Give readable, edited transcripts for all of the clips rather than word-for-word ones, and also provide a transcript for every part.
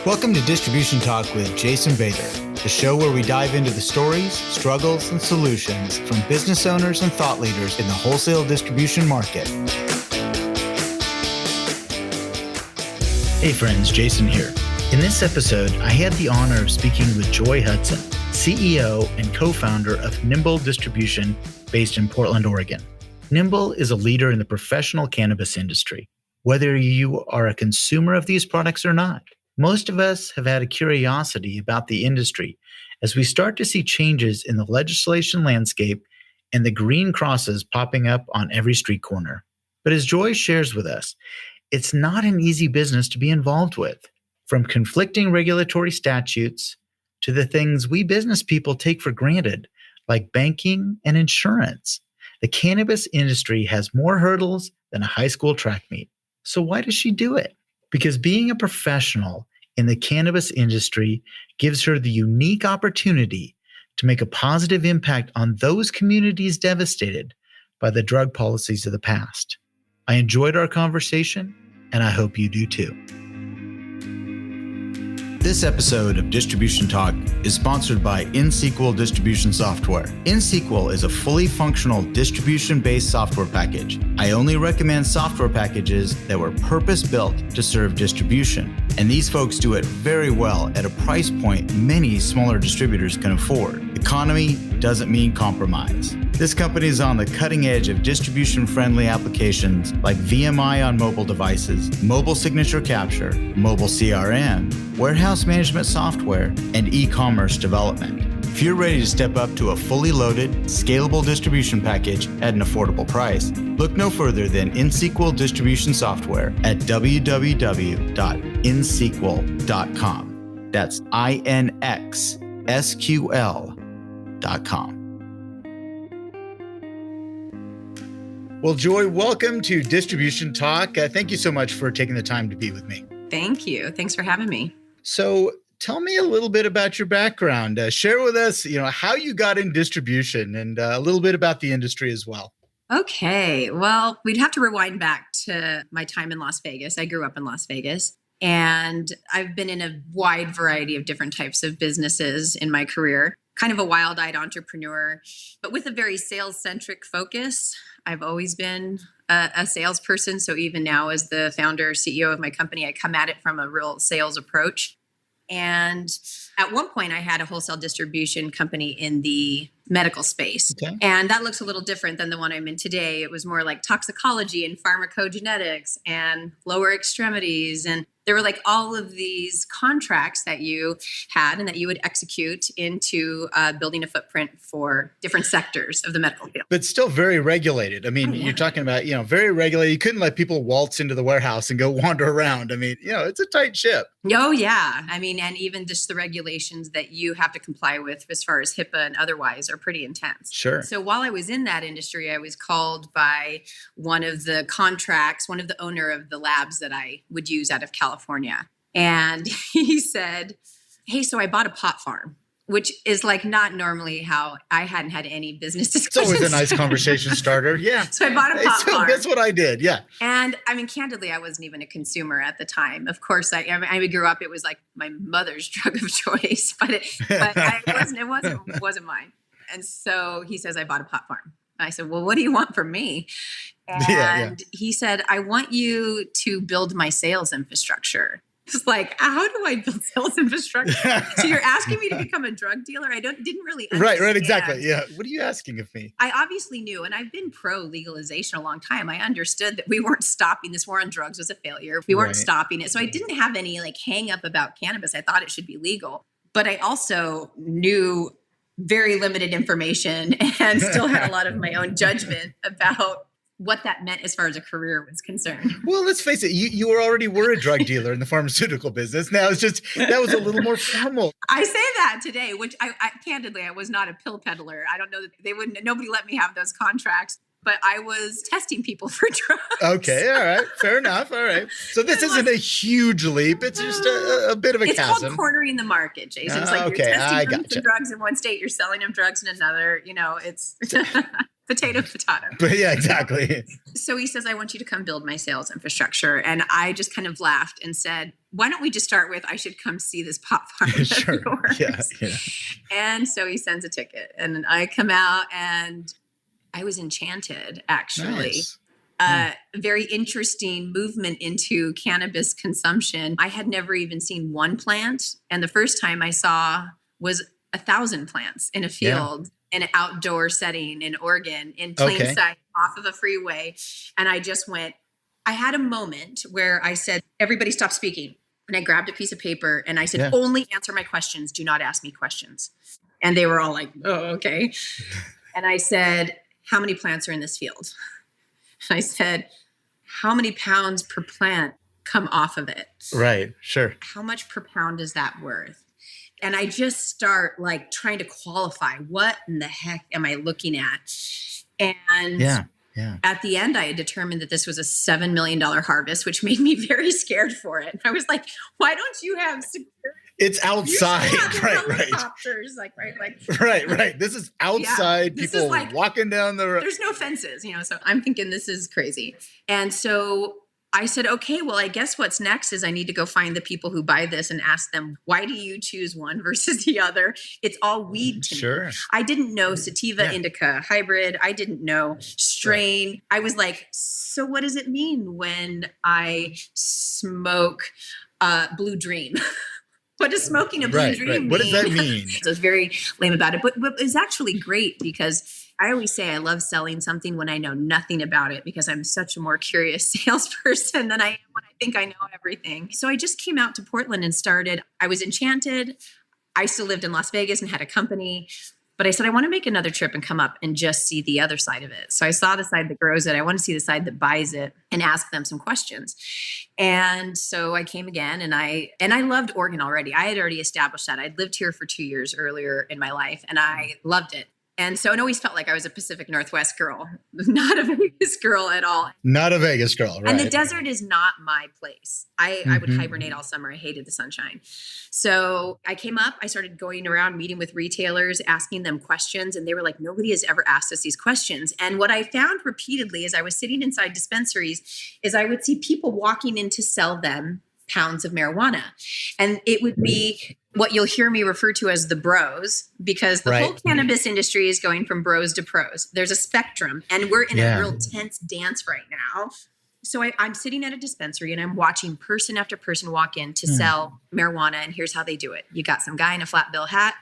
Welcome to Distribution Talk with Jason Bader, the show where we dive into the stories, struggles, and solutions from business owners and thought leaders in the wholesale distribution market. Hey friends, Jason here. In this episode, I had the honor of speaking with Joy Hudson, CEO and co-founder of Nimble Distribution based in Portland, Oregon. Nimble is a leader in the professional cannabis industry. Whether you are a consumer of these products or not, most of us have had a curiosity about the industry as we start to see changes in the legislation landscape and the green crosses popping up on every street corner. But as Joy shares with us, it's not an easy business to be involved with. From conflicting regulatory statutes to the things we business people take for granted, like banking and insurance, the cannabis industry has more hurdles than a high school track meet. So why does she do it? Because being a professional in the cannabis industry gives her the unique opportunity to make a positive impact on those communities devastated by the drug policies of the past. I enjoyed our conversation, and I hope you do too. This episode of Distribution Talk is sponsored by InSequel Distribution Software. InSequel is a fully functional distribution-based software package. I only recommend software packages that were purpose-built to serve distribution, and these folks do it very well at a price point many smaller distributors can afford. Economy doesn't mean compromise. This company is on the cutting edge of distribution-friendly applications like VMI on mobile devices, mobile signature capture, mobile CRM, warehouse management software, and e-commerce development. If you're ready to step up to a fully loaded, scalable distribution package at an affordable price, look no further than InSequel Distribution Software at www.insequel.com. That's INXSQL.com. Well, Joy, welcome to Distribution Talk. Thank you so much for taking the time to be with me. Thank you. Thanks for having me. So tell me a little bit about your background. Share with us, how you got in distribution and a little bit about the industry as well. Okay. Well, we'd have to rewind back to my time in Las Vegas. I grew up in Las Vegas, and I've been in a wide variety of different types of businesses in my career. Kind of a wild-eyed entrepreneur, but with a very sales-centric focus. I've always been a salesperson. So even now as the founder, CEO of my company, I come at it from a real sales approach. And at one point I had a wholesale distribution company in the medical space. Okay. And that looks a little different than the one I'm in today. It was more like toxicology and pharmacogenetics and lower extremities. And there were like all of these contracts that you had and that you would execute into building a footprint for different sectors of the medical field. But still very regulated. I mean, You're talking about, very regulated. You couldn't let people waltz into the warehouse and go wander around. I mean, it's a tight ship. Oh, yeah. I mean, and even just the regulations that you have to comply with as far as HIPAA and otherwise are pretty intense. Sure. So while I was in that industry, I was called by one of the owner of the labs that I would use out of California. And he said, hey, so I bought a pot farm, which is like not normally how I hadn't had any business discussions. It's always a nice conversation starter. Yeah. So I bought a pot farm. That's what I did. Yeah. And I mean, candidly, I wasn't even a consumer at the time. Of course, I grew up, it was like my mother's drug of choice, but it wasn't mine. And so he says, I bought a pot farm. I said, well, what do you want from me? And he said, I want you to build my sales infrastructure. It's like, how do I build sales infrastructure? So you're asking me to become a drug dealer? I didn't really understand. Right, exactly. Yeah. What are you asking of me? I obviously knew, and I've been pro legalization a long time. I understood that we weren't stopping this war on drugs was a failure. We weren't stopping it. So I didn't have any hang up about cannabis. I thought it should be legal. But I also knew very limited information and still had a lot of my own judgment about what that meant as far as a career was concerned. Well, let's face it, you already were a drug dealer in the pharmaceutical business. Now it's just, that was a little more formal. I say that today, which I candidly, I was not a pill peddler. I don't know that nobody let me have those contracts, but I was testing people for drugs. Okay. All right. Fair enough. All right. So this isn't a huge leap. It's just a bit of a chasm. It's called cornering the market, Jason. It's like you're testing them for drugs in one state, you're selling them drugs in another. It's Potato. But yeah, exactly. So he says, I want you to come build my sales infrastructure. And I just kind of laughed and said, why don't we just start with, I should come see this pot farm of Sure. yours. Yeah. And so he sends a ticket and I come out and I was enchanted, actually. Nice. Very interesting movement into cannabis consumption. I had never even seen one plant. And the first time I saw was 1,000 plants in a field in an outdoor setting in Oregon in plain sight off of a freeway. And I just went, I had a moment where I said, everybody stop speaking. And I grabbed a piece of paper and I said, only answer my questions. Do not ask me questions. And they were all like, oh, okay. And I said, how many plants are in this field? And I said, how many pounds per plant come off of it? Right. Sure. How much per pound is that worth? And I just start like trying to qualify, what in the heck am I looking at? And at the end, I had determined that this was a $7 million harvest, which made me very scared for it. I was like, why don't you have security? It's outside. Right. Right. This is outside. This people is like, walking down the road. There's no fences, so I'm thinking this is crazy. And so I said, okay, well, I guess what's next is I need to go find the people who buy this and ask them, why do you choose one versus the other? It's all weed to me. I didn't know sativa indica hybrid. I didn't know strain. Right. I was like, so what does it mean when I smoke Blue Dream? What does smoking a Blue Dream mean? What does that mean? So it's very lame about it, but it's actually great because I always say I love selling something when I know nothing about it because I'm such a more curious salesperson than I am when I think I know everything. So I just came out to Portland and started. I was enchanted. I still lived in Las Vegas and had a company. But I said, I want to make another trip and come up and just see the other side of it. So I saw the side that grows it. I want to see the side that buys it and ask them some questions. And so I came again and I loved Oregon already. I had already established that. I'd lived here for 2 years earlier in my life and I loved it. And so it always felt like I was a Pacific Northwest girl, not a Vegas girl at all. Not a Vegas girl, right. And the desert is not my place. I would hibernate all summer. I hated the sunshine. So I came up, I started going around meeting with retailers, asking them questions. And they were like, nobody has ever asked us these questions. And what I found repeatedly as I was sitting inside dispensaries is I would see people walking in to sell them pounds of marijuana. And it would be what you'll hear me refer to as the bros, because the whole cannabis industry is going from bros to pros. There's a spectrum and we're in a real tense dance right now. So I'm sitting at a dispensary and I'm watching person after person walk in to sell marijuana. And here's how they do it. You got some guy in a flat bill hat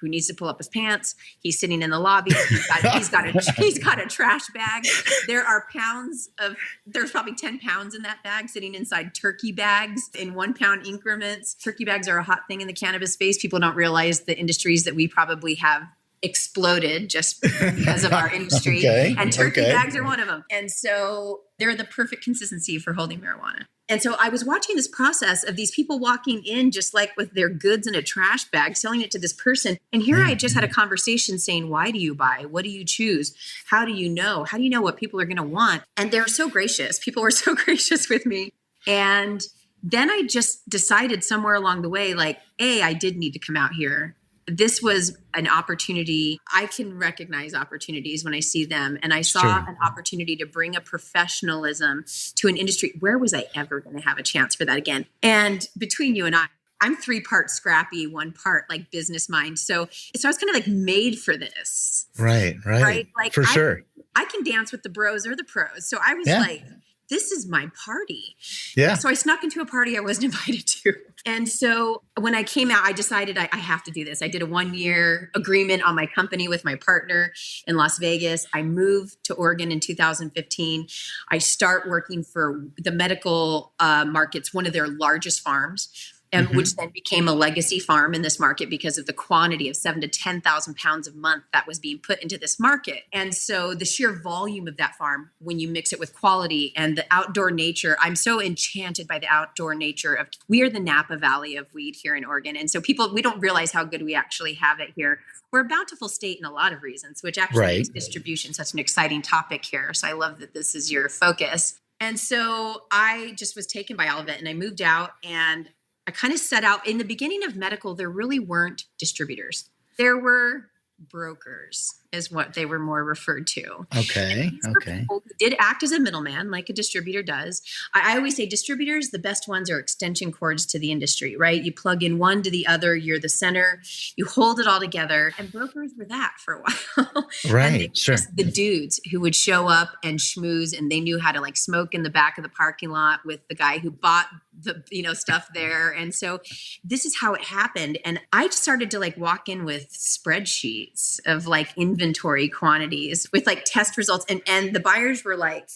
who needs to pull up his pants. He's sitting in the lobby. He's got a trash bag. There's probably 10 pounds in that bag sitting inside turkey bags in 1 pound increments. Turkey bags are a hot thing in the cannabis space. People don't realize the industries that we probably have exploded just because of our industry. And turkey bags are one of them. And so they're the perfect consistency for holding marijuana. And so I was watching this process of these people walking in just like with their goods in a trash bag, selling it to this person. And here I just had a conversation saying, why do you buy? What do you choose? How do you know? How do you know what people are going to want? And they're so gracious. People were so gracious with me. And then I just decided somewhere along the way, like, I did need to come out here. This was an opportunity. I can recognize opportunities when I see them. And I saw an opportunity to bring a professionalism to an industry. Where was I ever going to have a chance for that again? And between you and I'm 3 parts scrappy, 1 part like business mind. So I was kind of like made for this. Right. Like for sure. I can dance with the bros or the pros. So I was like, this is my party. Yeah. So I snuck into a party I wasn't invited to. And so when I came out, I decided I have to do this. I did a 1-year agreement on my company with my partner in Las Vegas. I moved to Oregon in 2015. I start working for the medical markets, one of their largest farms. And which then became a legacy farm in this market because of the quantity of 7,000 to 10,000 pounds a month that was being put into this market. And so the sheer volume of that farm, when you mix it with quality and the outdoor nature, I'm so enchanted by the outdoor nature of, we are the Napa Valley of weed here in Oregon. And so we don't realize how good we actually have it here. We're a bountiful state in a lot of reasons, which actually makes distribution such an exciting topic here. So I love that this is your focus. And so I just was taken by all of it and I moved out and I kind of set out in the beginning of medical, there really weren't distributors. There were brokers. is what they were more referred to. Okay. And these were Okay. people who did act as a middleman, like a distributor does. I always say distributors, the best ones are extension cords to the industry, right? You plug in one to the other, you're the center, you hold it all together. And brokers were that for a while. And they Right. were Sure. just the dudes who would show up and schmooze, and they knew how to like smoke in the back of the parking lot with the guy who bought the, stuff there. And so this is how it happened. And I started to like walk in with spreadsheets of like inventory quantities with like test results. And the buyers were like,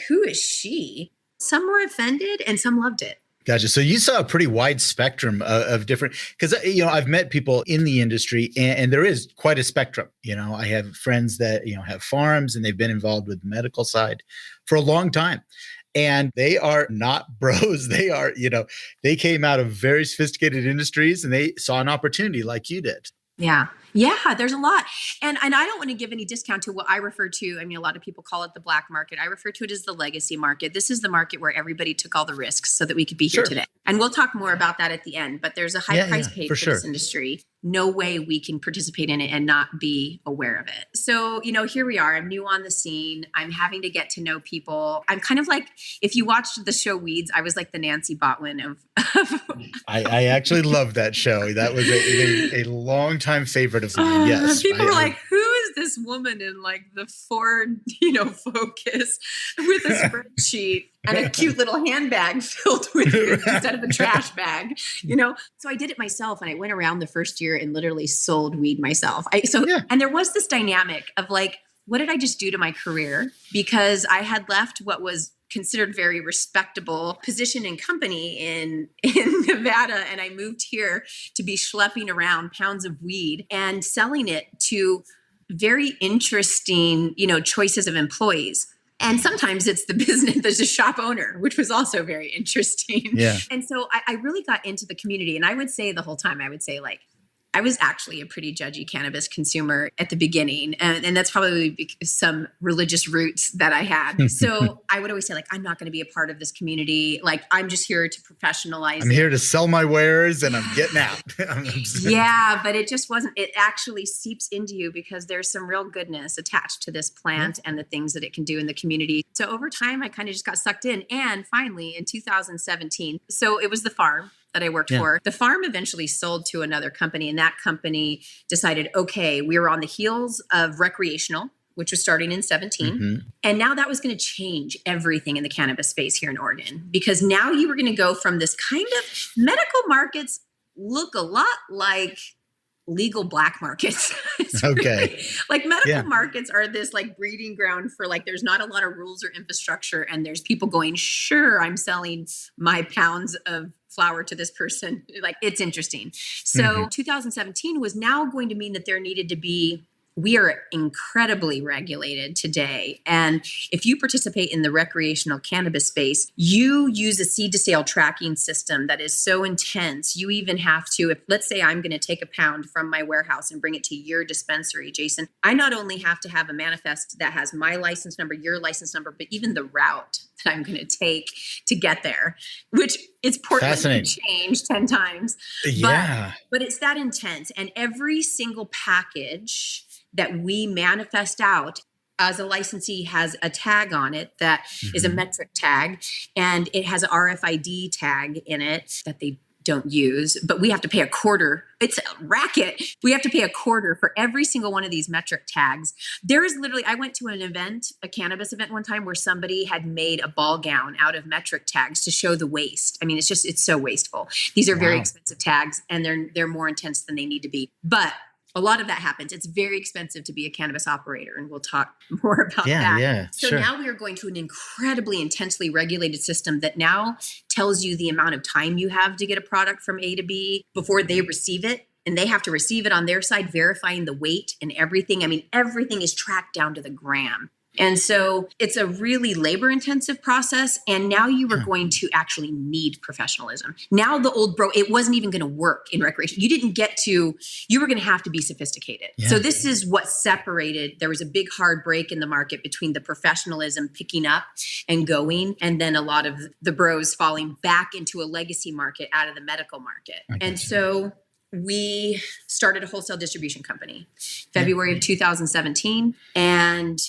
who is she? Some were offended and some loved it. Gotcha. So you saw a pretty wide spectrum of different, because, I've met people in the industry and there is quite a spectrum. I have friends that, have farms and they've been involved with the medical side for a long time. And they are not bros. They are, they came out of very sophisticated industries and they saw an opportunity like you did. Yeah. Yeah, there's a lot. And I don't want to give any discount to what I refer to. I mean, a lot of people call it the black market. I refer to it as the legacy market. This is the market where everybody took all the risks so that we could be here today. And we'll talk more about that at the end. But there's a high price paid for this industry. No way we can participate in it and not be aware of it. So, here we are. I'm new on the scene. I'm having to get to know people. I'm kind of like, if you watched the show Weeds, I was like the Nancy Botwin of I actually love that show. That was a long time favorite of mine. Yes. People were like, who is this woman in like the Ford, Focus with a spreadsheet and a cute little handbag filled with it instead of a trash bag, So I did it myself and I went around the first year and literally sold weed myself. And there was this dynamic of like, what did I just do to my career? Because I had left what was considered very respectable position and company in Nevada. And I moved here to be schlepping around pounds of weed and selling it to very interesting, choices of employees. And sometimes it's the business, there's a shop owner, which was also very interesting. Yeah. And so I really got into the community. And I would say the whole time, I was actually a pretty judgy cannabis consumer at the beginning. And that's probably some religious roots that I had. So I would always say, I'm not going to be a part of this community. I'm just here to professionalize. I'm here to sell my wares and I'm getting out. Yeah, but it just wasn't. It actually seeps into you because there's some real goodness attached to this plant and the things that it can do in the community. So over time, I kind of just got sucked in. And finally, in 2017, so it was the farm that I worked for. The farm eventually sold to another company, and that company decided, okay, we were on the heels of recreational, which was starting in 17. Mm-hmm. And now that was going to change everything in the cannabis space here in Oregon, because now you were going to go from this kind of medical markets look a lot like legal black markets. Okay. Medical markets are this breeding ground for there's not a lot of rules or infrastructure. And there's people going, sure, I'm selling my pounds of flower to this person. It's interesting. So 2017 was now going to mean that there needed to be, we are incredibly regulated today. And if you participate in the recreational cannabis space, you use a seed to sale tracking system that is so intense. You even have to, let's say I'm going to take a pound from my warehouse and bring it to your dispensary, Jason, I not only have to have a manifest that has my license number, your license number, but even the route that I'm going to take to get there, which it's Portland can change 10 times. Yeah. But it's that intense. And every single package that we manifest out as a licensee has a tag on it that is a metric tag, and it has an RFID tag in it that they don't use, but we have to pay a quarter. It's a racket. We have to pay a quarter for every single one of these metric tags. There is literally, I went to an event, a cannabis event one time where somebody had made a ball gown out of metric tags to show the waste. I mean, it's so wasteful. These are very expensive tags and they're more intense than they need to be. But a lot of that happens. It's very expensive to be a cannabis operator, and we'll talk more about that. Yeah, so now we are going to an incredibly intensely regulated system that now tells you the amount of time you have to get a product from A to B before they receive it. And they have to receive it on their side, verifying the weight and everything. I mean, everything is tracked down to the gram. And so it's a really labor intensive process. And now you are going to actually need professionalism. Now the old it wasn't even going to work in recreation. You were going to have to be sophisticated. Yeah. So this is what separated. There was a big hard break in the market between the professionalism picking up and going, and then a lot of the bros falling back into a legacy market out of the medical market. And so we started a wholesale distribution company February of 2017 and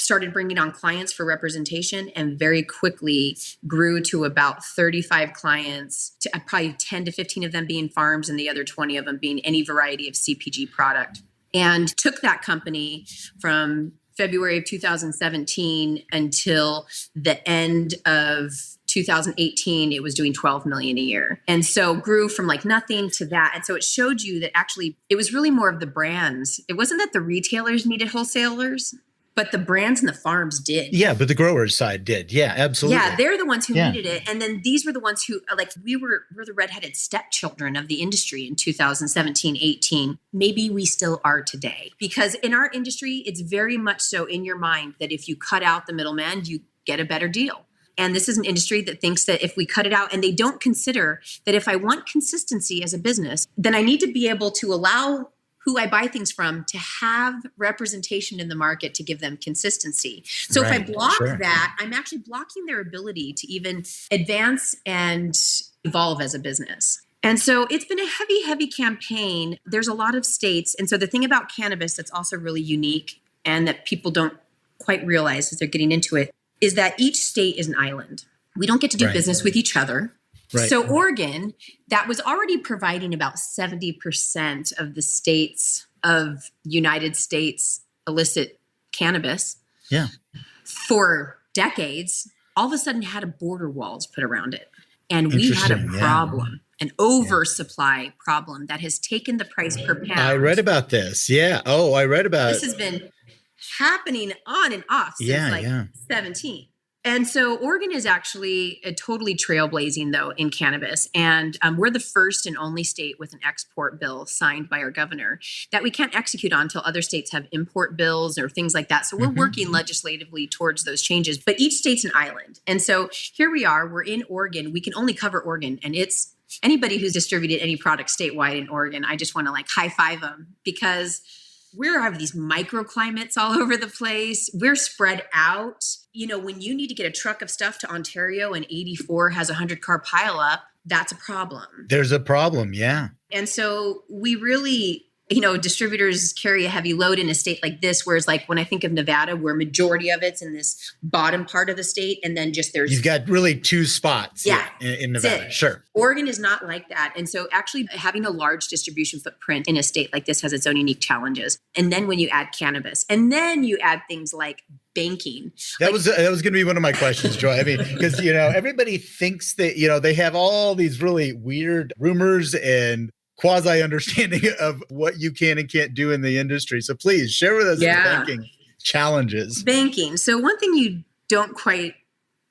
started bringing on clients for representation, and very quickly grew to about 35 clients, to probably 10 to 15 of them being farms and the other 20 of them being any variety of CPG product. And took that company from February of 2017 until the end of 2018, it was doing 12 million a year. And so grew from like nothing to that. And so it showed you that actually it was really more of the brands. It wasn't that the retailers needed wholesalers, but the brands and the farms did. Yeah, but the growers side did. Yeah, absolutely. Yeah, they're the ones who needed it. And then these were the ones who, like, we're the redheaded stepchildren of the industry in 2017, 18. Maybe we still are today. Because in our industry, it's very much so in your mind that if you cut out the middleman, you get a better deal. And this is an industry that thinks that if we cut it out, and they don't consider that if I want consistency as a business, then I need to be able to allow who I buy things from to have representation in the market to give them consistency. So if I block that, I'm actually blocking their ability to even advance and evolve as a business. And so it's been a heavy, heavy campaign. There's a lot of states. And so the thing about cannabis that's also really unique and that people don't quite realize as they're getting into it is that each state is an island. We don't get to do business with each other. Right. So Oregon, that was already providing about 70% of the states of United States illicit cannabis for decades, all of a sudden had a border walls put around it. And we had a problem, an oversupply problem that has taken the price per pound. I read about this. Yeah. Oh, I read about this. Has been happening on and off since 17. And so Oregon is actually a totally trailblazing, though, in cannabis. And we're the first and only state with an export bill signed by our governor that we can't execute on until other states have import bills or things like that. So we're working legislatively towards those changes. But each state's an island. And so here we are. We're in Oregon. We can only cover Oregon. And it's anybody who's distributed any product statewide in Oregon, I just want to like high five them, because we have these microclimates all over the place. We're spread out. You know, when you need to get a truck of stuff to Ontario and 84 has a 100-car pileup, that's a problem. There's a problem, yeah. And so we really, you know, distributors carry a heavy load in a state like this, whereas like when I think of Nevada, where majority of it's in this bottom part of the state, and then just there's... You've got really two spots in Nevada. Sure. Oregon is not like that. And so actually having a large distribution footprint in a state like this has its own unique challenges. And then when you add cannabis, and then you add things like banking. That was going to be one of my questions, Joy. I mean, because, you know, everybody thinks that, you know, they have all these really weird rumors and quasi understanding of what you can and can't do in the industry. So please share with us the banking challenges. Banking. So one thing you don't quite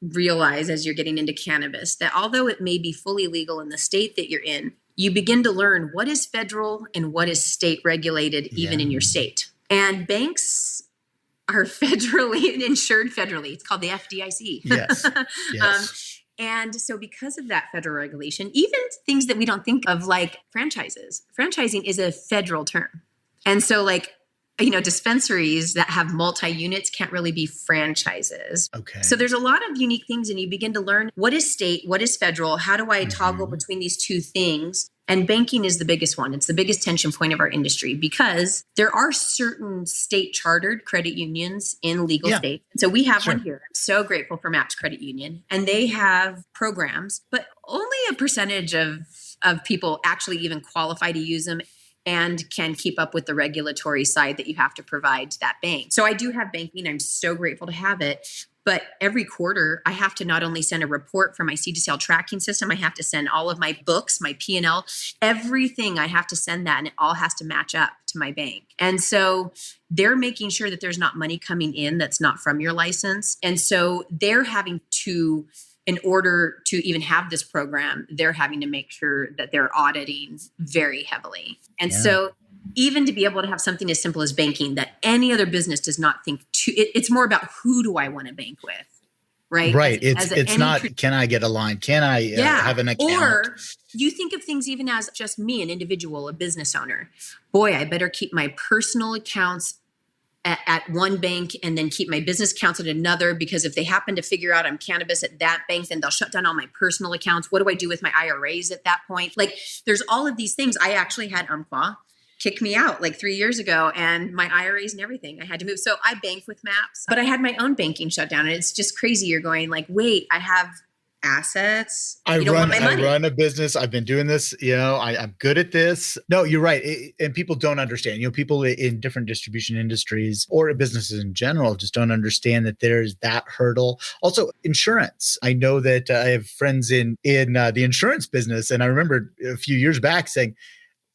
realize as you're getting into cannabis, that although it may be fully legal in the state that you're in, you begin to learn what is federal and what is state regulated, even in your state. And banks are federally insured federally. It's called the FDIC. Yes. And so because of that federal regulation, even things that we don't think of like franchises, franchising is a federal term. And so like, you know, dispensaries that have multi-units can't really be franchises. Okay. So there's a lot of unique things, and you begin to learn what is state, what is federal, how do I toggle between these two things? And banking is the biggest one. It's the biggest tension point of our industry, because there are certain state chartered credit unions in legal states. So we have one here. I'm so grateful for Max Credit Union. And they have programs, but only a percentage of people actually even qualify to use them and can keep up with the regulatory side that you have to provide to that bank. So I do have banking. I'm so grateful to have it. But every quarter, I have to not only send a report from my seed to sale tracking system, I have to send all of my books, my P&L, everything. I have to send that, and it all has to match up to my bank. And so they're making sure that there's not money coming in that's not from your license. And so they're having to, in order to even have this program, they're having to make sure that they're auditing very heavily. And so even to be able to have something as simple as banking that any other business does not think to, it's more about who do I want to bank with, right? Right. It's not, can I get a line? Can I have an account? Or you think of things even as just me, an individual, a business owner. Boy, I better keep my personal accounts at one bank and then keep my business accounts at another, because if they happen to figure out I'm cannabis at that bank, then they'll shut down all my personal accounts. What do I do with my IRAs at that point? Like, there's all of these things. I actually had Umpqua kick me out like 3 years ago, and my IRAs and everything, I had to move. So I bank with MAPS, but I had my own banking shut down. And it's just crazy. You're going like, wait, I have assets. I run a business. I've been doing this, I'm good at this. No, you're right. And people don't understand, people in different distribution industries or businesses in general just don't understand that there's that hurdle. Also, insurance. I know that I have friends in the insurance business. And I remember a few years back saying,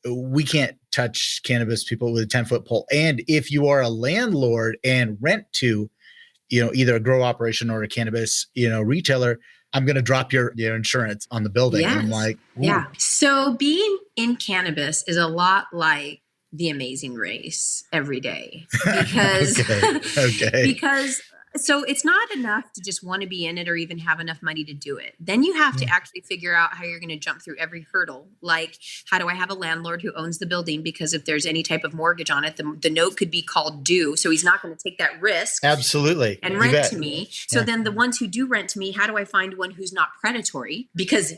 we can't touch cannabis people with a 10-foot pole. And if you are a landlord and rent to, either a grow operation or a cannabis, retailer, I'm going to drop your insurance on the building. Yes. And I'm like, ooh. Yeah. So being in cannabis is a lot like The Amazing Race every day, because, so it's not enough to just want to be in it or even have enough money to do it. Then you have to actually figure out how you're going to jump through every hurdle. Like, how do I have a landlord who owns the building? Because if there's any type of mortgage on it, the note could be called due. So he's not going to take that risk. Absolutely. And rent to me. So then the ones who do rent to me, how do I find one who's not predatory? Because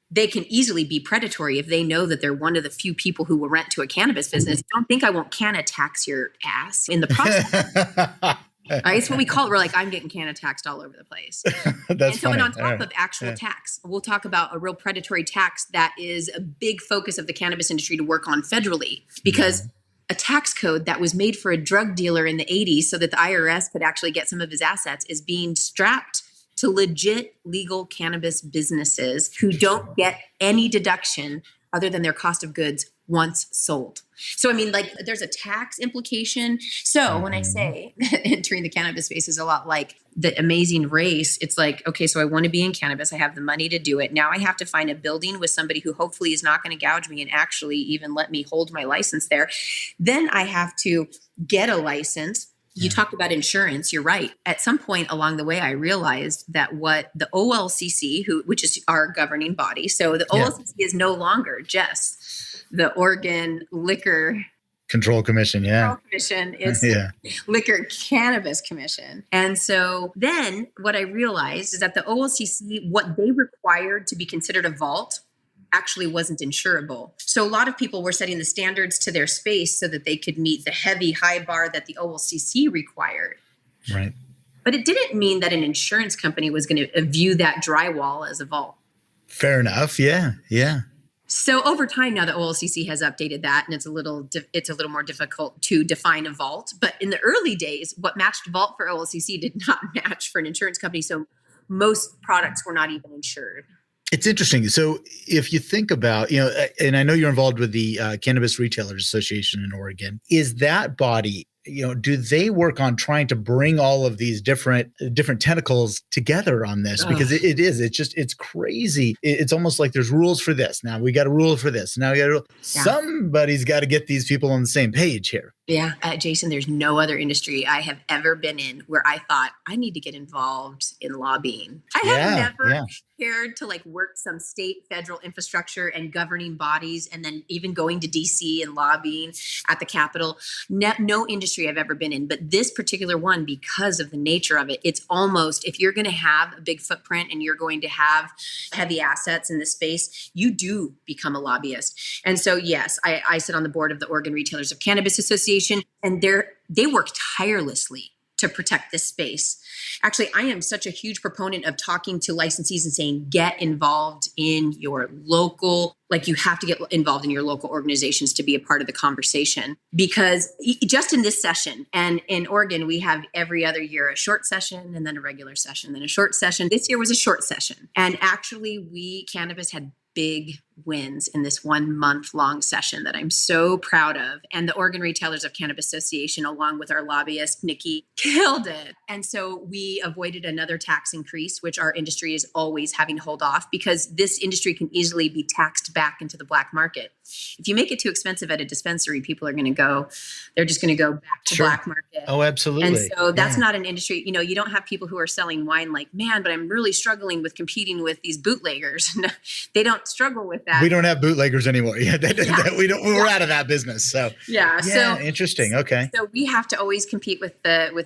they can easily be predatory if they know that they're one of the few people who will rent to a cannabis business. Don't think I won't canna tax your ass in the process. It's what we call it. We're like, I'm getting canna taxed all over the place. That's and on top of actual tax, we'll talk about a real predatory tax that is a big focus of the cannabis industry to work on federally, because a tax code that was made for a drug dealer in the 80s so that the IRS could actually get some of his assets is being strapped to legit legal cannabis businesses who don't get any deduction other than their cost of goods once sold. So, I mean, like, there's a tax implication. So when I say entering the cannabis space is a lot like The Amazing Race, it's like, okay, so I want to be in cannabis. I have the money to do it. Now I have to find a building with somebody who hopefully is not going to gouge me and actually even let me hold my license there. Then I have to get a license. You talked about insurance. You're right. At some point along the way, I realized that what the OLCC, which is our governing body, so the OLCC is no longer just the Oregon Liquor Control Commission. Commission is Liquor Cannabis Commission. And so then what I realized is that the OLCC, what they required to be considered a vault, actually wasn't insurable. So a lot of people were setting the standards to their space so that they could meet the heavy high bar that the OLCC required. Right. But it didn't mean that an insurance company was going to view that drywall as a vault. Fair enough. Yeah. So over time now, the OLCC has updated that, and it's a little more difficult to define a vault. But in the early days, what matched vault for OLCC did not match for an insurance company. So most products were not even insured. It's interesting. So if you think about, and I know you're involved with the Cannabis Retailers Association in Oregon, is that body, do they work on trying to bring all of these different tentacles together on this? Because it's crazy. It's almost like there's rules for this. Now we got a rule for this. Now we got somebody's got to get these people on the same page here. Yeah. Jason, there's no other industry I have ever been in where I thought I need to get involved in lobbying. I have never cared to work some state, federal infrastructure and governing bodies, and then even going to DC and lobbying at the Capitol. No industry I've ever been in, but this particular one, because of the nature of it, it's almost, if you're going to have a big footprint and you're going to have heavy assets in this space, you do become a lobbyist. And so, yes, I sit on the board of the Oregon Retailers of Cannabis Association, and they work tirelessly to protect this space. Actually, I am such a huge proponent of talking to licensees and saying, get involved in your local, you have to get involved in your local organizations to be a part of the conversation. Because just in this session, and in Oregon, we have every other year a short session and then a regular session, then a short session. This year was a short session. And actually, Cannabis had big wins in this 1 month long session that I'm so proud of. And the Oregon Retailers of Cannabis Association, along with our lobbyist, Nikki, killed it. And so we avoided another tax increase, which our industry is always having to hold off, because this industry can easily be taxed back into the black market. If you make it too expensive at a dispensary, people are going to go, they're just going to go back to black market. Oh, absolutely. And so that's not an industry, you don't have people who are selling wine like, man, but I'm really struggling with competing with these bootleggers. They don't struggle with that. We don't have bootleggers anymore. Yeah, we're out of that business. So yeah. So interesting. Okay. So we have to always compete with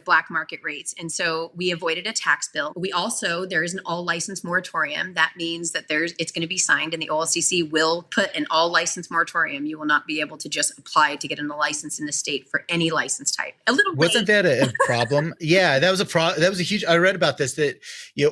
black market rates. And so we avoided a tax bill. We also, there is an all license moratorium. That means that it's going to be signed, and the OLCC will put an all license moratorium. You will not be able to just apply to get a license in the state for any license type. Wasn't that a problem? Yeah, that was a huge, I read about this, that,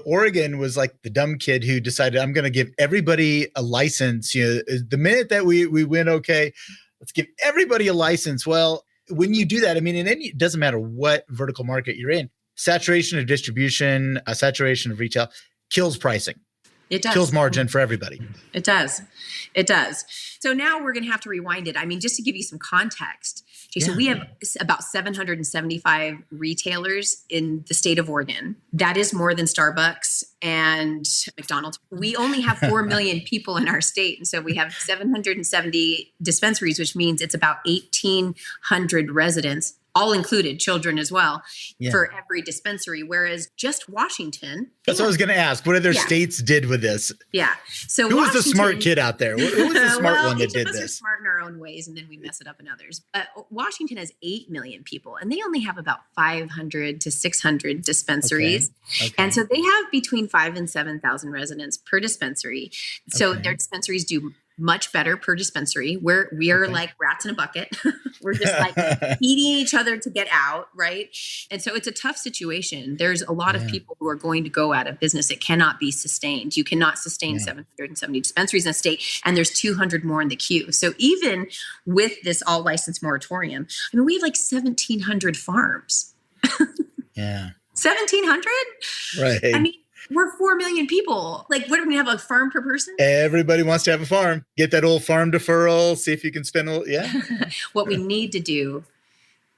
Oregon was like the dumb kid who decided, I'm going to give everybody a license. The minute that we went, okay, let's give everybody a license. Well, when you do that, I mean, it doesn't matter what vertical market you're in, saturation of distribution, saturation of retail kills pricing. It does. Kills margin for everybody. It does. It does. So now we're going to have to rewind it. I mean, just to give you some context, Jason, we have about 775 retailers in the state of Oregon. That is more than Starbucks and McDonald's. We only have 4 million people in our state. And so we have 770 dispensaries, which means it's about 1,800 residents, all included, children as well, for every dispensary. Whereas just Washington. That's what I was going to ask. What other states did with this? Yeah. So who was the smart kid out there? Who was the smart one that did this? Each of us are smart in our own ways, and then we mess it up in others. But Washington has 8 million people, and they only have about 500 to 600 dispensaries. Okay. And so they have between 5,000 and 7,000 residents per dispensary. So their dispensaries do much better per dispensary. We are like rats in a bucket. We're just like eating each other to get out, right? And so it's a tough situation. There's a lot of people who are going to go out of business. It cannot be sustained. You cannot sustain 770 dispensaries in a state, and there's 200 more in the queue. So even with this all license moratorium, I mean, we have like 1,700 farms. 1,700? Right. I mean, we're 4 million people. Like, what do we have, a farm per person? Everybody wants to have a farm. Get that old farm deferral. See if you can spend a little. What we need to do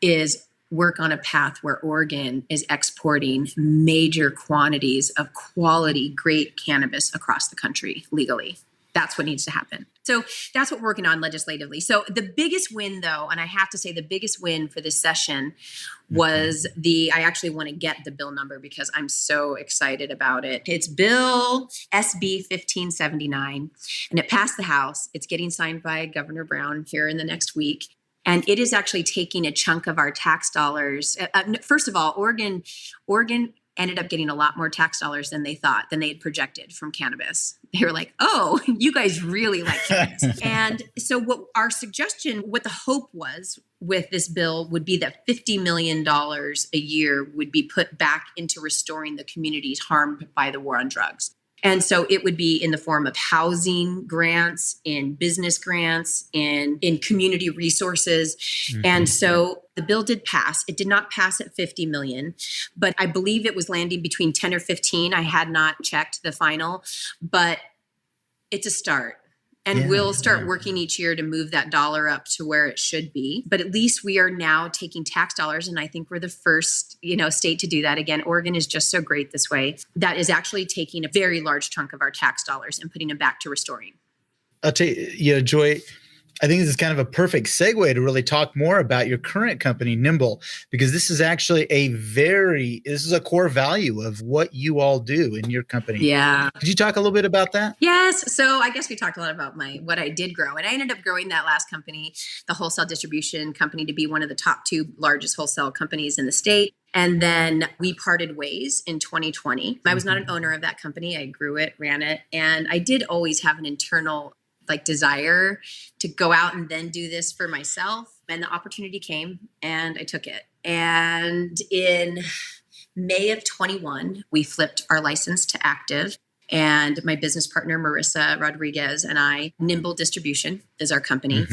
is work on a path where Oregon is exporting major quantities of quality, great cannabis across the country legally. That's what needs to happen. So that's what we're working on legislatively. So the biggest win, though, and I have to say the biggest win for this session was I actually want to get the bill number because I'm so excited about it. It's Bill SB 1579, and it passed the House. It's getting signed by Governor Brown here in the next week. And it is actually taking a chunk of our tax dollars. First of all, Oregon ended up getting a lot more tax dollars than they had projected from cannabis. They were like, oh, you guys really like cannabis. And so what the hope was with this bill would be that $50 million a year would be put back into restoring the communities harmed by the war on drugs. And so it would be in the form of housing grants, in business grants, in community resources. And so the bill did pass. It did not pass at 50 million, but I believe it was landing between 10 or 15. I had not checked the final, but it's a start. And we'll start working each year to move that dollar up to where it should be. But at least we are now taking tax dollars. And I think we're the first, state to do that. Again, Oregon is just so great this way. That is actually taking a very large chunk of our tax dollars and putting them back to restoring. I'll tell you, Joy, I think this is kind of a perfect segue to really talk more about your current company, Nimble, because this is actually this is a core value of what you all do in your company. Yeah. Could you talk a little bit about that? Yes. So I guess we talked a lot about what I did grow. And I ended up growing that last company, the wholesale distribution company, to be one of the top 2 largest wholesale companies in the state. And then we parted ways in 2020. I was not an owner of that company. I grew it, ran it. And I did always have an internal desire to go out and then do this for myself. And the opportunity came and I took it. And in May of 21, we flipped our license to active. And my business partner, Marissa Rodriguez, and I, Nimble Distribution is our company.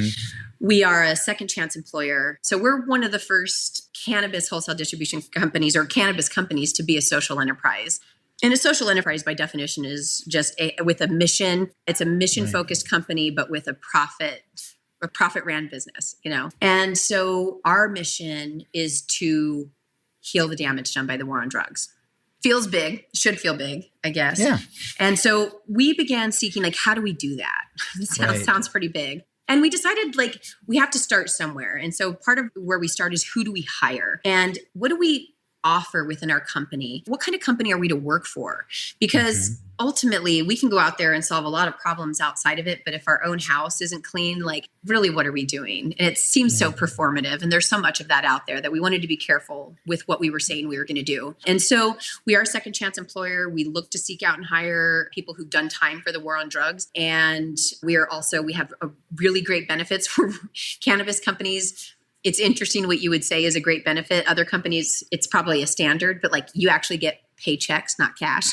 We are a second chance employer. So we're one of the first cannabis wholesale distribution companies or cannabis companies to be a social enterprise. And a social enterprise, by definition, is just with a mission. It's a mission-focused company, but with a profit-ran business, And so our mission is to heal the damage done by the war on drugs. Feels big, should feel big, I guess. Yeah. And so we began seeking, how do we do that? Sounds pretty big. And we decided, we have to start somewhere. And so part of where we start is, who do we hire? And what do we offer within our company? What kind of company are we to work for? Because ultimately we can go out there and solve a lot of problems outside of it. But if our own house isn't clean, like really, what are we doing? And it seems so performative. And there's so much of that out there that we wanted to be careful with what we were saying we were going to do. And so we are a second chance employer. We look to seek out and hire people who've done time for the war on drugs. And we have a really great benefits for cannabis companies. It's interesting what you would say is a great benefit. Other companies, it's probably a standard, but like you actually get paychecks, not cash.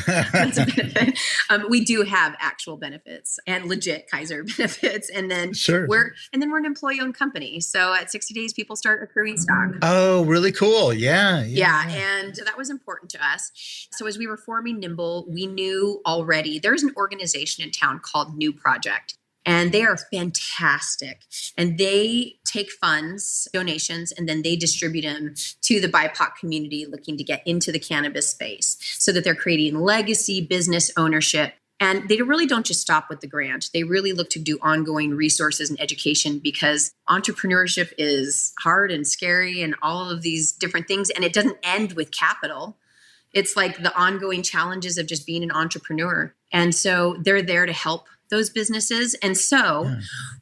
That's a benefit. We do have actual benefits and legit Kaiser benefits. And then we're an employee-owned company. So at 60 days, people start accruing stock. Oh, really cool. Yeah. And so that was important to us. So as we were forming Nimble, we knew already there's an organization in town called New Project. And they are fantastic. And they take funds, donations, and then they distribute them to the BIPOC community looking to get into the cannabis space so that they're creating legacy business ownership. And they really don't just stop with the grant. They really look to do ongoing resources and education because entrepreneurship is hard and scary and all of these different things. And it doesn't end with capital. It's like the ongoing challenges of just being an entrepreneur. And so they're there to help those businesses. And so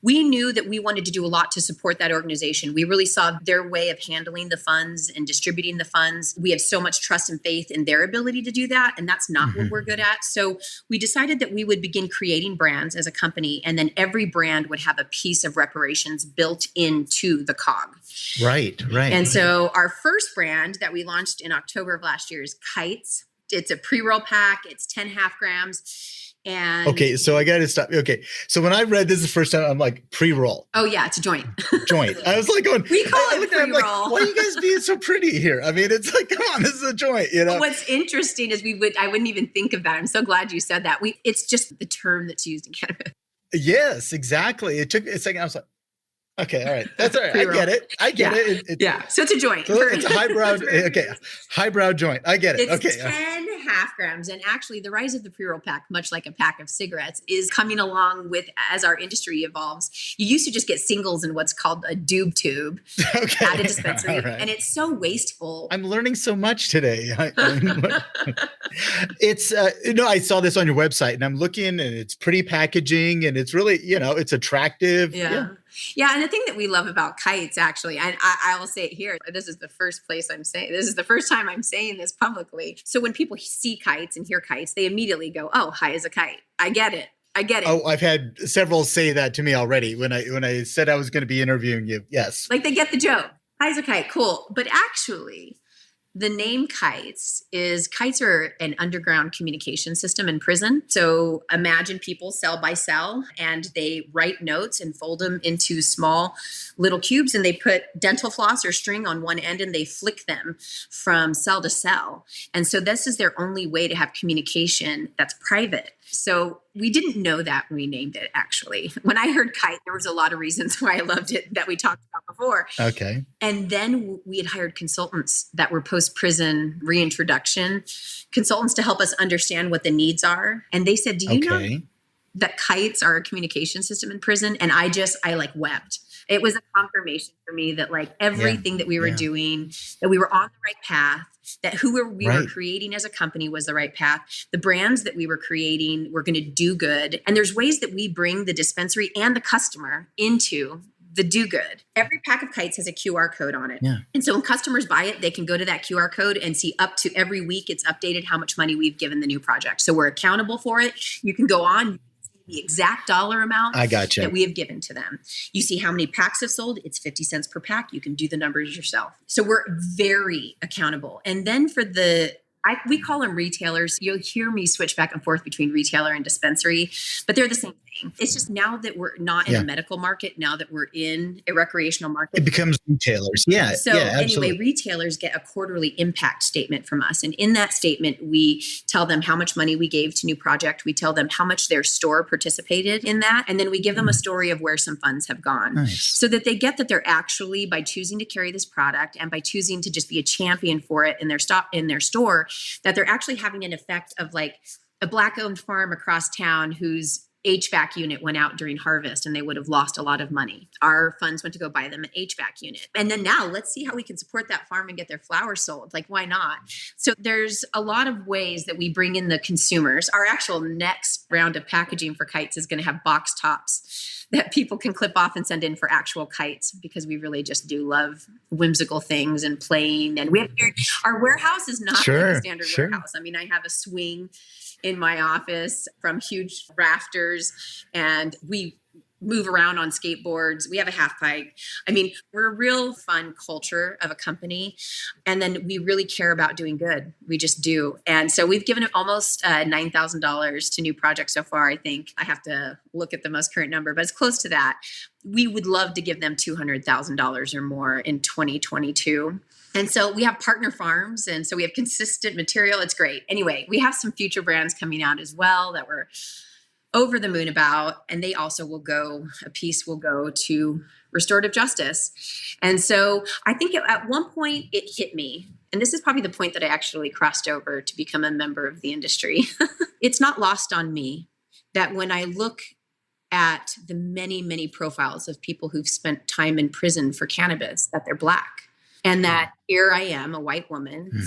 we knew that we wanted to do a lot to support that organization. We really saw their way of handling the funds and distributing the funds. We have so much trust and faith in their ability to do that. And that's not what we're good at. So we decided that we would begin creating brands as a company. And then every brand would have a piece of reparations built into the cog. Right. And so our first brand that we launched in October of last year is Kites. It's a pre-roll pack. It's 10 half grams. And okay, so I got to stop. Okay, so when I read this the first time, I'm like, pre-roll. Oh yeah, it's a joint. I was like going, we call it pre-roll. Like, why are you guys being so pretty here? I mean, it's like, come on, this is a joint, you know? Well, what's interesting is I wouldn't even think of that. I'm so glad you said that. It's just the term that's used in cannabis. Yes, exactly. It took a second. I was like, okay, all right. That's all right. I get it. Yeah. So it's a joint. So it's a highbrow joint. I get it. It's 10 half grams. And actually the rise of the pre-roll pack, much like a pack of cigarettes, is coming along with as our industry evolves. You used to just get singles in what's called a doob tube at a dispensary. Right. And it's so wasteful. I'm learning so much today. It's, I saw this on your website and I'm looking and it's pretty packaging and it's really, it's attractive. Yeah. And the thing that we love about Kites, actually, and I will say it here, this is the first time I'm saying this publicly. So when people see Kites and hear Kites, they immediately go, oh, high as a kite. I get it. Oh, I've had several say that to me already when I said I was going to be interviewing you. Yes. Like they get the joke. High as a kite. Cool. But actually, the name Kites are an underground communication system in prison. So imagine people cell by cell and they write notes and fold them into small little cubes and they put dental floss or string on one end and they flick them from cell to cell. And so this is their only way to have communication that's private. So we didn't know that when we named it, actually. When I heard Kite, there was a lot of reasons why I loved it that we talked about before. Okay. And then we had hired consultants that were post-prison reintroduction consultants to help us understand what the needs are. And they said, do you know that Kites are a communication system in prison? And I wept. It was a confirmation for me that everything that we were doing, that we were on the right path, that who we were creating as a company was the right path. The brands that we were creating were going to do good. And there's ways that we bring the dispensary and the customer into the do good. Every pack of Kites has a QR code on it. Yeah. And so when customers buy it, they can go to that QR code and see up to every week it's updated how much money we've given the new project. So we're accountable for it. You can go on the exact dollar amount that we have given to them. You see how many packs have sold. It's 50 cents per pack. You can do the numbers yourself. So we're very accountable. And then for we call them retailers. You'll hear me switch back and forth between retailer and dispensary, but they're the same thing. It's just now that we're not in a medical market, now that we're in a recreational market, it becomes retailers. Yeah. So anyway, retailers get a quarterly impact statement from us. And in that statement, we tell them how much money we gave to New Project. We tell them how much their store participated in that. And then we give them a story of where some funds have gone so that they get that they're actually, by choosing to carry this product and by choosing to just be a champion for it in their store, that they're actually having an effect of a Black-owned farm across town who's HVAC unit went out during harvest and they would have lost a lot of money. Our funds went to go buy them an HVAC unit. And then now let's see how we can support that farm and get their flowers sold. Like, why not? So there's a lot of ways that we bring in the consumers. Our actual next round of packaging for kites is going to have box tops that people can clip off and send in for actual kites, because we really just do love whimsical things and playing. And we have our warehouse is not like a standard warehouse. I mean, I have a swing in my office from huge rafters, and we move around on skateboards. We have a half pipe. I mean, we're a real fun culture of a company. And then we really care about doing good. We just do. And so we've given almost $9,000 to new projects so far, I think. I have to look at the most current number, but it's close to that. We would love to give them $200,000 or more in 2022. And so we have partner farms, and so we have consistent material. It's great. Anyway, we have some future brands coming out as well that we're over the moon about, and they also a piece will go to restorative justice. And so I think at one point it hit me, and this is probably the point that I actually crossed over to become a member of the industry. It's not lost on me that when I look at the many, many profiles of people who've spent time in prison for cannabis, that they're Black. And that here I am, a white woman,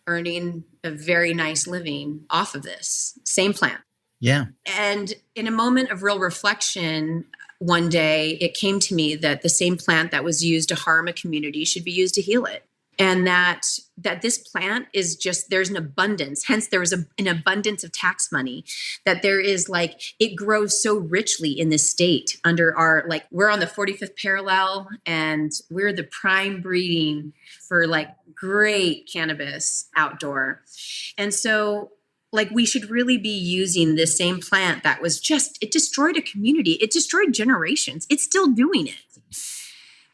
earning a very nice living off of this same plant. Yeah. And in a moment of real reflection, one day it came to me that the same plant that was used to harm a community should be used to heal it. And that this plant is just, there's an abundance. Hence, there was an abundance of tax money, that there is it grows so richly in this state under we're on the 45th parallel, and we're the prime breeding for great cannabis outdoor. And so we should really be using this same plant that was it destroyed a community. It destroyed generations. It's still doing it.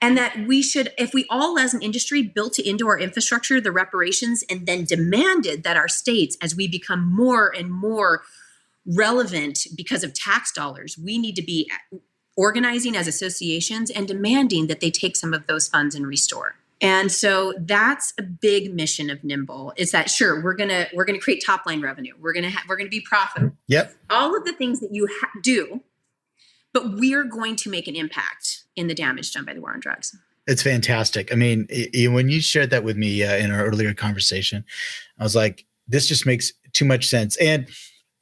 And that we should, if we all as an industry built into our infrastructure the reparations, and then demanded that our states, as we become more and more relevant because of tax dollars, we need to be organizing as associations and demanding that they take some of those funds and restore. And so that's a big mission of Nimble, is that sure, we're gonna create top line revenue. We're gonna be profitable. Yep. All of the things that you do, but we're going to make an impact in the damage done by the war on drugs. It's fantastic. I mean, when you shared that with me in our earlier conversation, I was like, this just makes too much sense. And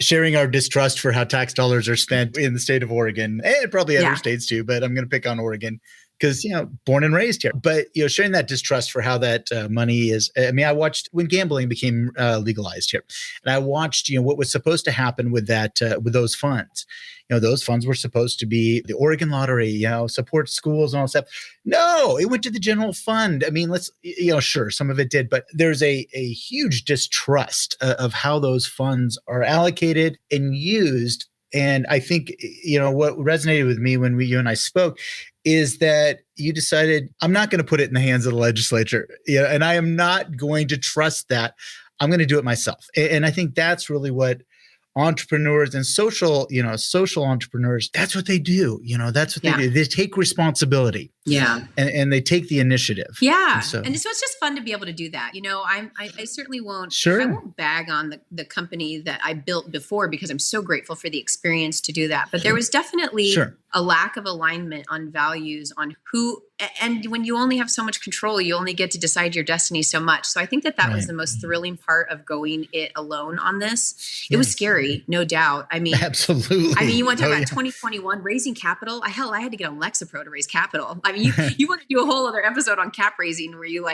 sharing our distrust for how tax dollars are spent in the state of Oregon, and probably other states too, but I'm going to pick on Oregon because, born and raised here. But, sharing that distrust for how that money is. I mean, I watched when gambling became legalized here, and I watched, what was supposed to happen with that, with those funds. Those funds were supposed to be the Oregon lottery, support schools and all that stuff. No, it went to the general fund. I mean, sure, some of it did, but there's a huge distrust of how those funds are allocated and used. And I think, what resonated with me when you and I spoke is that you decided, I'm not going to put it in the hands of the legislature, and I am not going to trust that. I'm going to do it myself. And I think that's really what entrepreneurs and social entrepreneurs, that's what they do. That's what they do. They take responsibility. Yeah. And they take the initiative. Yeah. And so it's just fun to be able to do that. I certainly won't, I won't bag on the company that I built before, because I'm so grateful for the experience to do that. But there was definitely a lack of alignment on values, on who, and when you only have so much control, you only get to decide your destiny so much. So I think that was the most thrilling part of going it alone on this. It was scary, no doubt. I mean, absolutely. I mean, you want to talk about 2021 raising capital? I had to get on Lexapro to raise capital. I mean, you want to do a whole other episode on cap raising where you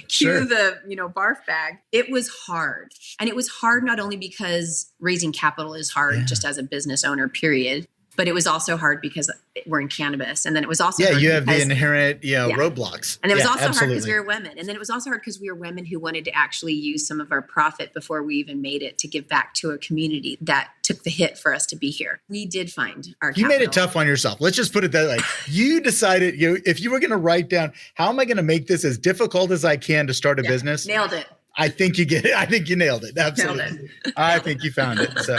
cue the, barf bag. It was hard. And it was hard not only because raising capital is hard just as a business owner, period, but it was also hard because we're in cannabis. And then it was also hard you have the inherent roadblocks. And it was also hard because we were women. And then it was also hard because we were women who wanted to actually use some of our profit before we even made it to give back to a community that took the hit for us to be here. We did find our capital. You made it tough on yourself. Let's just put it that way. You decided, if you were going to write down, how am I going to make this as difficult as I can to start a business? Nailed it. I think you get it. I think you nailed it. Absolutely. Nailed it. I think you found it. So,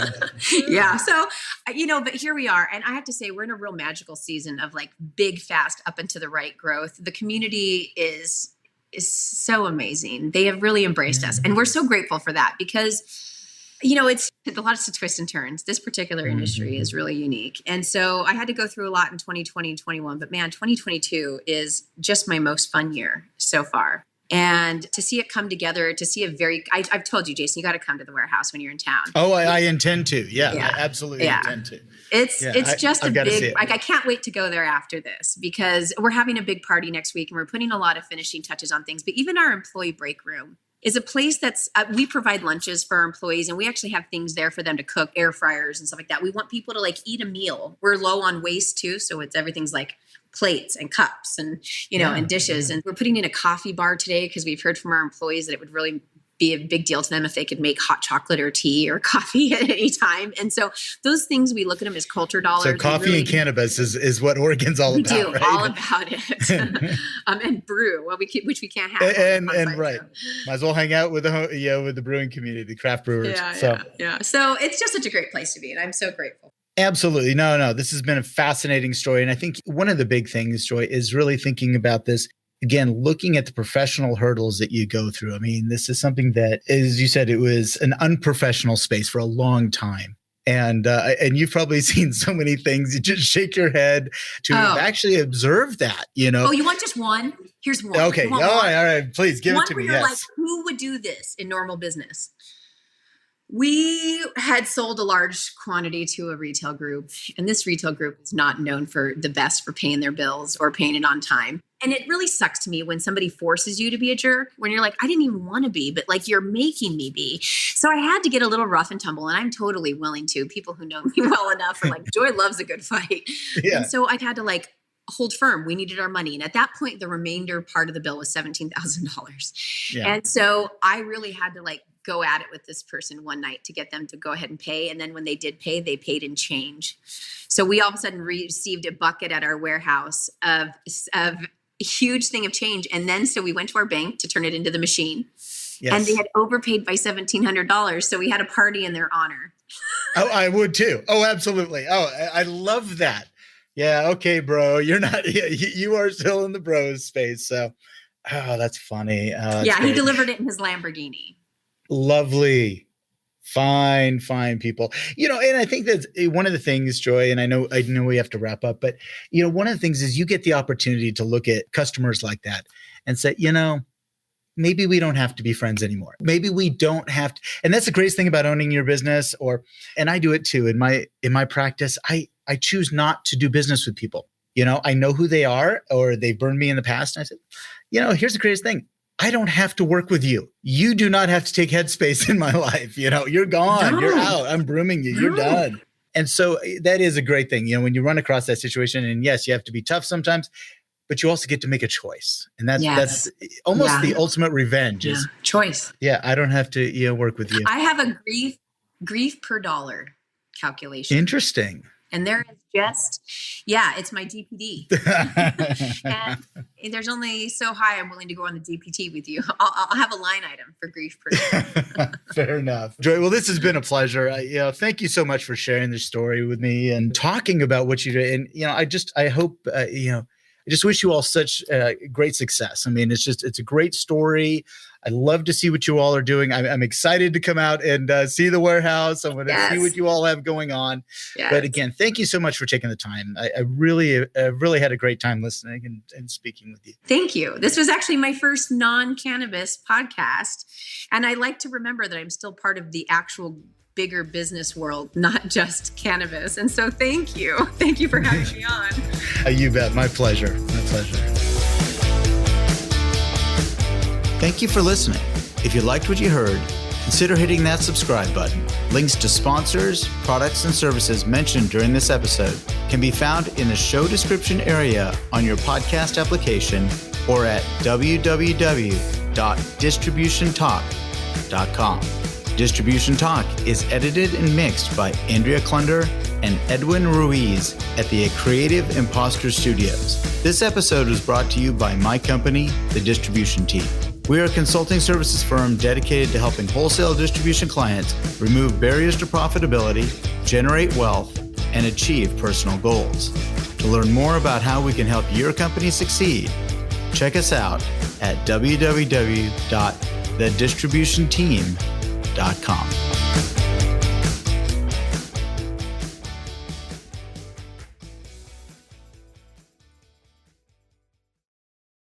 So, but here we are. And I have to say, we're in a real magical season of big, fast, up and to the right growth. The community is so amazing. They have really embraced us. And we're so grateful for that, because It's a lot of twists and turns. This particular industry is really unique. And so I had to go through a lot in 2020 and 21, but man, 2022 is just my most fun year so far. And to see it come together, to see I've told you, Jason, you got to come to the warehouse when you're in town. Oh, I intend to. Yeah, I absolutely intend to. It's just a big, I can't wait to go there after this because we're having a big party next week and we're putting a lot of finishing touches on things. But even our employee break room is a place that's, we provide lunches for our employees and we actually have things there for them to cook, air fryers and stuff like that. We want people to eat a meal. We're low on waste too. So everything's plates and cups and, and dishes. And we're putting in a coffee bar today because we've heard from our employees that it would really be a big deal to them if they could make hot chocolate or tea or coffee at any time. And so those things, we look at them as culture dollars. So coffee and cannabis is what Oregon's all about. We do, right? all about it. And brew, which we can't have. And right. Might as well hang out with the brewing community, the craft brewers. Yeah. So it's just such a great place to be. And I'm so grateful. Absolutely. No. This has been a fascinating story. And I think one of the big things, Joy, is really thinking about this. Again, looking at the professional hurdles that you go through. I mean, this is something that, as you said, it was an unprofessional space for a long time. And you've probably seen so many things. You just shake your head to actually observe that, Oh, you want just one? Here's one. Okay. All right. Please give it to me. Yes. Who would do this in normal business? We had sold a large quantity to a retail group, and this retail group is not known for the best for paying their bills or paying it on time. And it really sucks to me when somebody forces you to be a jerk, when you're I didn't even want to be, but you're making me be. So I had to get a little rough and tumble, and I'm totally willing to. People who know me well enough are Joy loves a good fight. Yeah. And so I had to hold firm. We needed our money. And at that point, the remainder part of the bill was $17,000. Yeah. And so I really had to go at it with this person one night to get them to go ahead and pay. And then when they did pay, they paid in change. So we all of a sudden received a bucket at our warehouse of a huge thing of change. And then so we went to our bank to turn it into the machine. Yes. And they had overpaid by $1,700. So we had a party in their honor. Oh, I would too. Oh, absolutely. Oh, I love that. Yeah. Okay, bro. You're not, you are still in the bros space. So, that's funny. That's great. He delivered it in his Lamborghini. Lovely. Fine people. And I think that's one of the things, Joy, and I know we have to wrap up, but one of the things is you get the opportunity to look at customers like that and say, maybe we don't have to be friends anymore. Maybe we don't have to. And that's the greatest thing about owning your business, and I do it too. In my practice, I choose not to do business with people. I know who they are, or they've burned me in the past. And I said, here's the greatest thing. I don't have to work with you. You do not have to take headspace in my life. You're gone. No. You're out. I'm brooming you. You're done. And so that is a great thing. When you run across that situation, and yes, you have to be tough sometimes, but you also get to make a choice. And that's almost the ultimate revenge is choice. Yeah. I don't have to work with you. I have a grief per dollar calculation. Interesting. And there is it's my DPD. And there's only so high I'm willing to go on the DPT with you. I'll have a line item for grief per day. Fair enough. Joy, well, this has been a pleasure. Thank you so much for sharing this story with me and talking about what you do. And, I hope, I just wish you all such great success. I mean, it's a great story. I love to see what you all are doing. I'm excited to come out and see the warehouse. I want to see what you all have going on. Yes. But again, thank you so much for taking the time. I really had a great time listening and speaking with you. Thank you. This was actually my first non-cannabis podcast. And I like to remember that I'm still part of the actual bigger business world, not just cannabis. And so thank you. Thank you for having me on. You bet. My pleasure. My pleasure. Thank you for listening. If you liked what you heard, consider hitting that subscribe button. Links to sponsors, products, and services mentioned during this episode can be found in the show description area on your podcast application or at www.distributiontalk.com. Distribution Talk is edited and mixed by Andrea Klunder and Edwin Ruiz at the Creative Imposter Studios. This episode was brought to you by my company, The Distribution Team. We are a consulting services firm dedicated to helping wholesale distribution clients remove barriers to profitability, generate wealth, and achieve personal goals. To learn more about how we can help your company succeed, check us out at www.thedistributionteam.com.